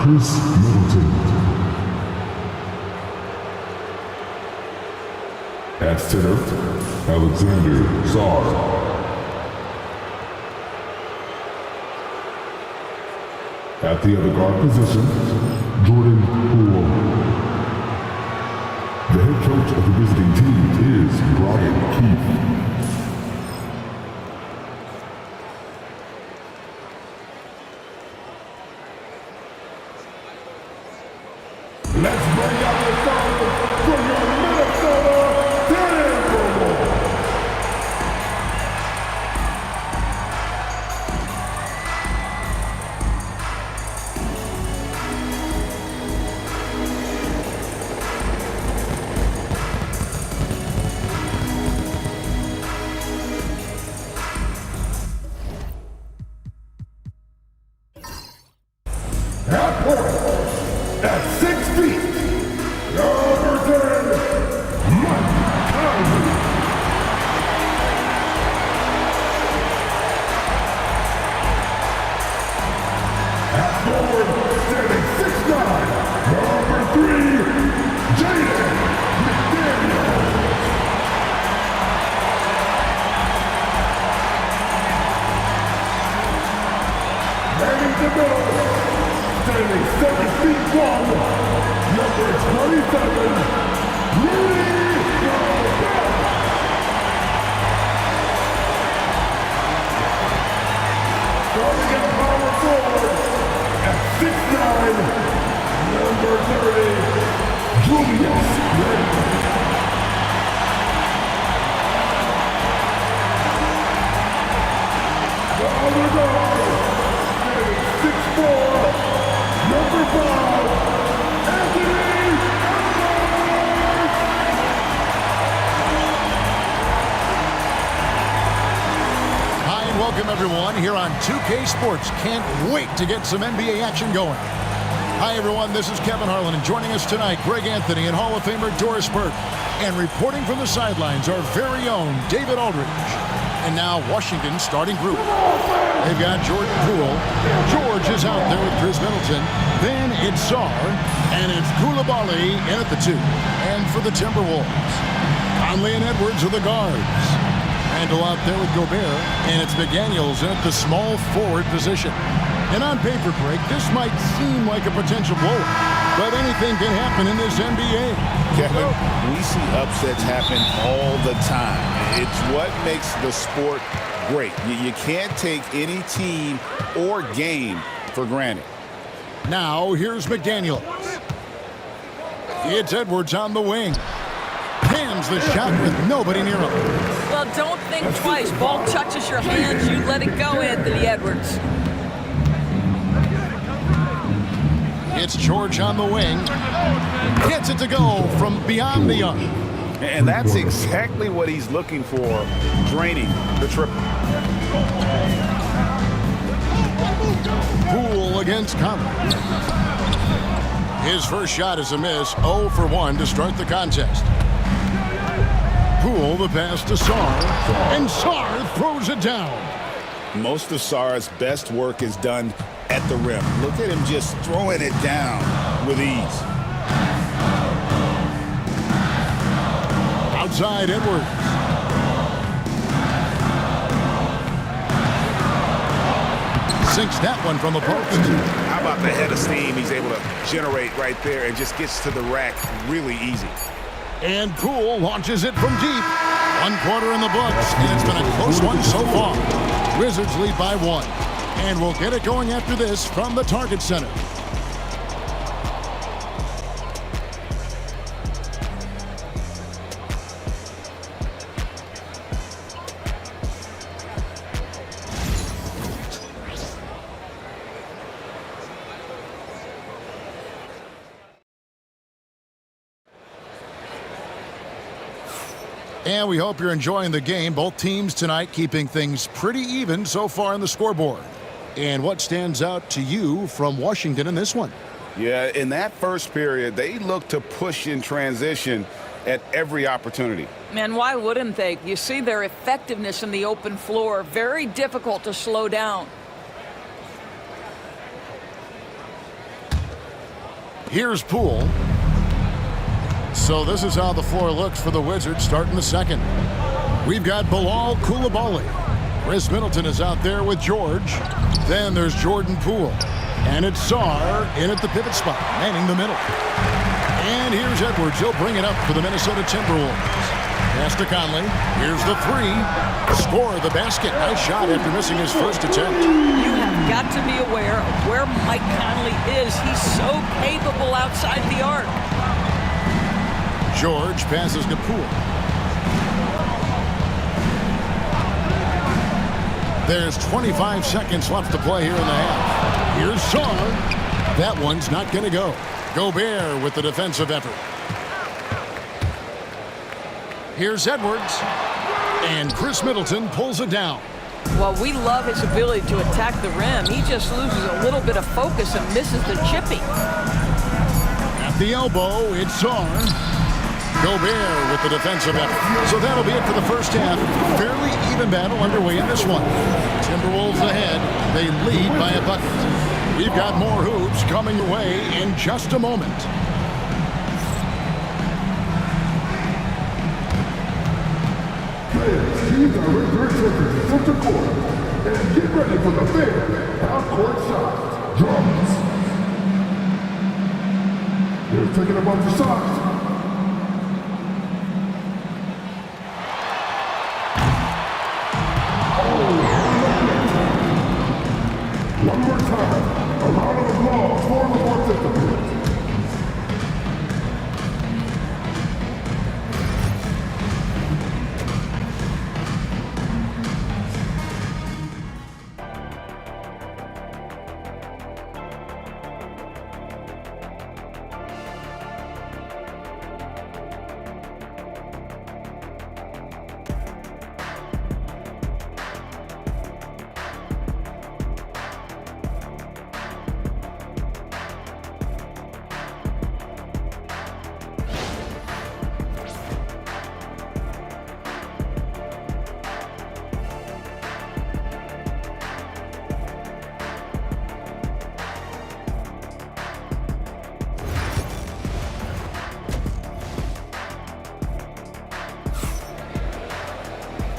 At center, Alexander Czar. At the other guard position, Jordan Poole. The head coach of the visiting team is Brian Keefe. Let's bring out the starters from your Minnesota Timberwolves. Half court at 6 feet. Number 10, Mike Conley. Half forward, standing 6'9", number 3, Jaden McDaniel. Ready to go, standing 7 feet 1, number 27, Rudy Gobert. Starting at power forward at 6'9", number 30, Julius Randle. The other guard, standing 6'4", number 5, Anthony Edwards! Hi and welcome everyone here on 2K Sports. Can't wait to get some NBA action going. Hi everyone, this is Kevin Harlan, and joining us tonight, Greg Anthony and Hall of Famer Doris Burke. And reporting from the sidelines, our very own David Aldridge. And now Washington's starting group. They've got Jordan Poole. George is out there with Chris Middleton. Then it's Sarr. And it's Koulibaly in at the 2. And for the Timberwolves, Conley and Edwards are the guards. Randle out there with Gobert. And it's McDaniels in at the small forward position. And on paper break, this might seem like a potential blowout. But anything can happen in this NBA. Kevin, we see upsets happen all the time. It's what makes the sport great. You can't take any team or game for granted. Now, here's McDaniels. It's Edwards on the wing. Hams the shot with nobody near him. Well, don't think twice. Ball touches your hands, you let it go, Anthony Edwards. It's George on the wing. Gets it to go from beyond the arc. And that's exactly what he's looking for, draining the triple. Poole against Conley. His first shot is a miss, 0 for 1 to start the contest. Poole the pass to Sarr, and Sarr throws it down. Most of Sarr's best work is done at the rim. Look at him just throwing it down with ease. Outside Edwards. Sinks that one from the post. How about the head of steam he's able to generate right there and just gets to the rack really easy. And Poole launches it from deep. 1 quarter in the books, and it's been a close one so far. Wizards lead by 1. And we'll get it going after this from the Target Center. And we hope you're enjoying the game. Both teams tonight keeping things pretty even so far on the scoreboard. And what stands out to you from Washington in this one? Yeah, in that first period, they looked to push in transition at every opportunity. Man, why wouldn't they? You see their effectiveness in the open floor. Very difficult to slow down. Here's Poole. So this is how the floor looks for the Wizards starting the second. We've got Bilal Coulibaly. Chris Middleton is out there with George. Then there's Jordan Poole. And it's Sarr in at the pivot spot, manning the middle. And here's Edwards. He'll bring it up for the Minnesota Timberwolves. Pass to Conley. Here's the three. Score the basket. Nice shot after missing his first attempt. You have got to be aware of where Mike Conley is. He's so capable outside the arc. George passes to Poole. There's 25 seconds left to play here in the half. Here's Sarr. That one's not going to go. Gobert with the defensive effort. Here's Edwards. And Chris Middleton pulls it down. Well, we love his ability to attack the rim. He just loses a little bit of focus and misses the chippy. At the elbow, it's Sarr. Gobert with the defensive effort. So that'll be it for the first half. Fairly even battle underway in this one. Timberwolves ahead. They lead by a bucket. We've got more hoops coming away in just a moment. Players, teams direct their attention to center court and get ready for the fair half-court shots. Drums. They're taking a bunch of shots. One more time, a round of applause for the participants.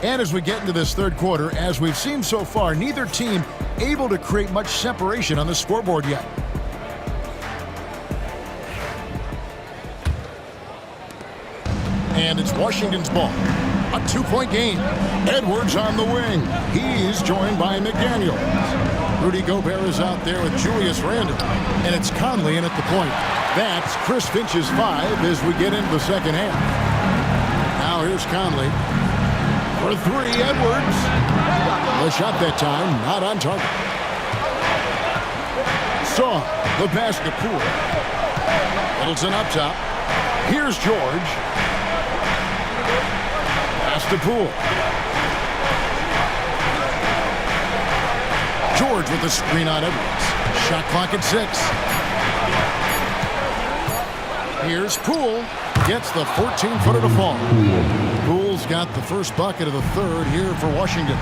And as we get into this third quarter, as we've seen so far, neither team able to create much separation on the scoreboard yet. And it's Washington's ball. A two-point game. Edwards on the wing. He's joined by McDaniel. Rudy Gobert is out there with Julius Randle. And it's Conley in at the point. That's Chris Finch's 5 as we get into the second half. Now here's Conley. For three, Edwards. The shot that time, not on target. Saw the pass to Poole. Middleton up top. Here's George. Pass to Poole. George with the screen on Edwards. Shot clock at 6. Here's Poole. Gets the 14-footer to fall. Poole's got the first bucket of the third here for Washington.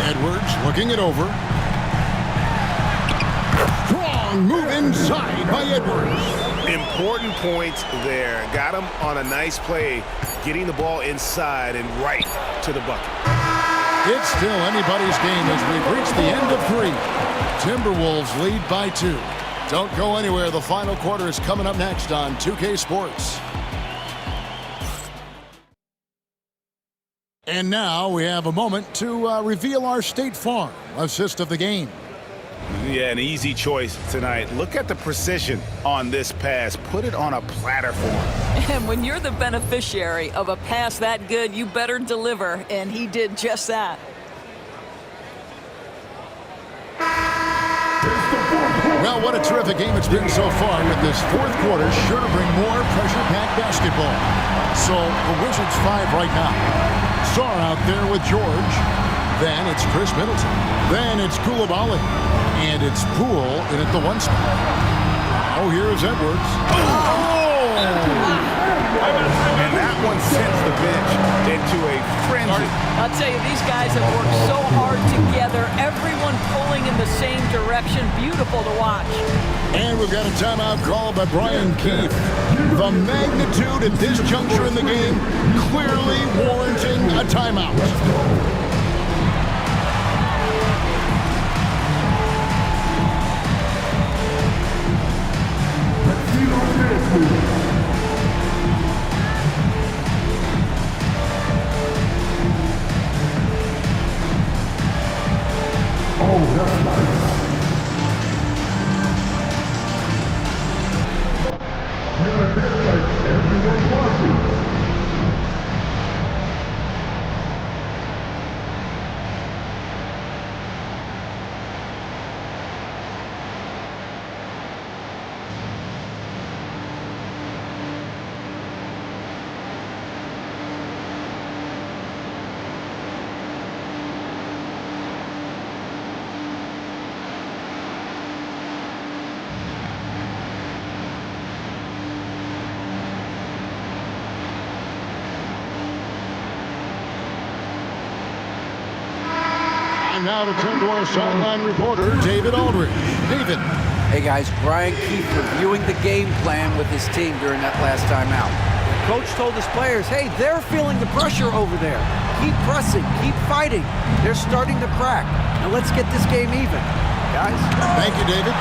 Edwards looking it over. Strong move inside by Edwards. Important points there. Got him on a nice play, getting the ball inside and right to the bucket. It's still anybody's game as we've reached the end of 3. Timberwolves lead by 2. Don't go anywhere. The final quarter is coming up next on 2K Sports. And now we have a moment to reveal our State Farm assist of the game. Yeah, an easy choice tonight. Look at the precision on this pass. Put it on a platter for him. And when you're the beneficiary of a pass that good, you better deliver, and he did just that. Well, what a terrific game it's been so far, with this fourth quarter sure to bring more pressure-packed basketball. So the Wizards 5 right now. Sarr out there with George. Then it's Chris Middleton. Then it's Coulibaly. And it's Poole in at the 1 spot. Oh, here's Edwards. Oh! And that one sends the bench into a frenzy. I'll tell you, these guys have worked so hard together. Everyone pulling in the same direction. Beautiful to watch. And we've got a timeout called by Brian Keefe. The magnitude at this juncture in the game clearly warranting a timeout. Oh, that's nice. You're a bit like everyone watching. And now to turn to our sideline reporter, David Aldridge. David. Hey guys, Brian Keefe reviewing the game plan with his team during that last timeout. The coach told his players, hey, they're feeling the pressure over there. Keep pressing, keep fighting. They're starting to crack. Now let's get this game even, guys. Thank you, David.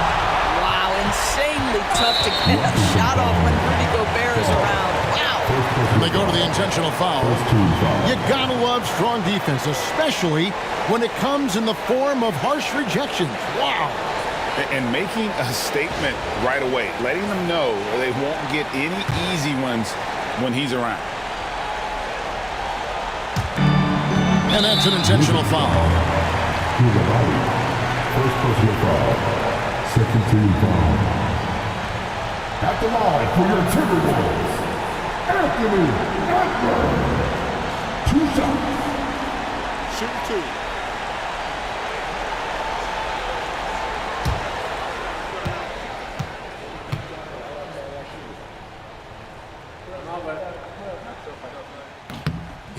Wow, insanely tough to get a shot off when Rudy Gobert is around. Wow. And they go to the intentional foul. You gotta love strong defense, especially when it comes in the form of harsh rejections. Wow. And making a statement right away, letting them know they won't get any easy ones when he's around. And that's an intentional foul. Here's a body. First personal foul. Second team foul. At the line for your Timberwolves, Anthony Edwards. 2 shots. Shoot 2.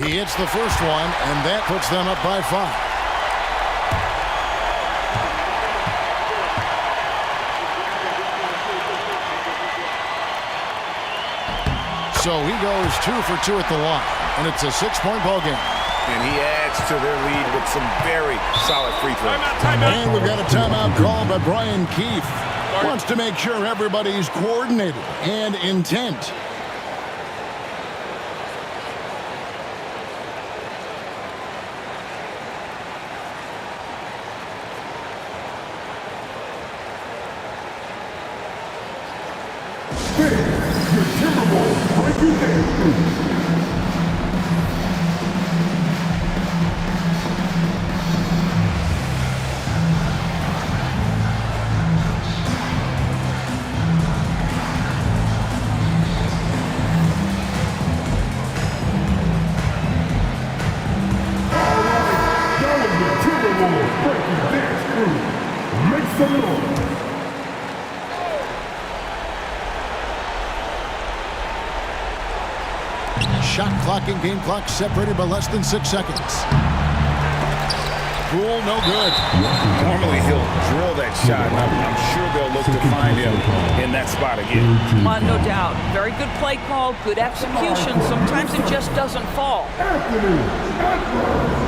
He hits the first one, and that puts them up by 5. So he goes 2 for 2 at the line, and it's a 6-point ball game. And he adds to their lead with some very solid free throws. And we've got a timeout called by Brian Keefe. Wants to make sure everybody's coordinated and intent. Your Timberwolves breaking in. Make some noise. Shot clock and game clock separated by less than 6 seconds. Rule no good. Normally he'll drill that shot. I'm sure they'll look to find him in that spot again. No doubt. Very good play call, good execution. Sometimes it just doesn't fall. Anthony Edwards.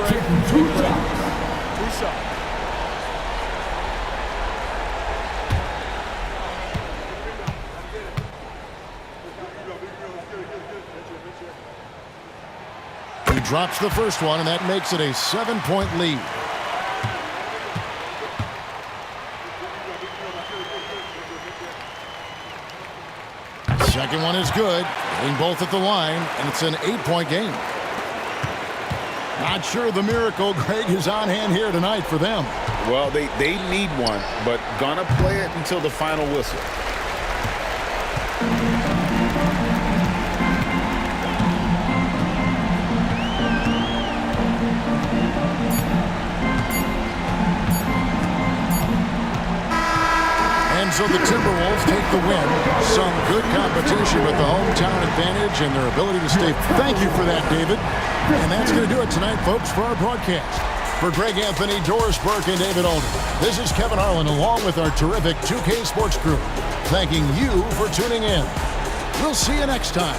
Taking 2 shots. 2 shots. He drops the first one, and that makes it a 7-point lead. Second one is good, hitting both at the line, and it's an 8-point game. Not sure the miracle, Greg, is on hand here tonight for them. Well, they need one, but gonna play it until the final whistle. And so the Timberwolves take the win. Some good competition with the hometown advantage and their ability to stay. Thank you for that, David. And that's going to do it tonight, folks, for our broadcast. For Greg Anthony, Doris Burke, and David Alden, this is Kevin Harlan along with our terrific 2K Sports crew, thanking you for tuning in. We'll see you next time.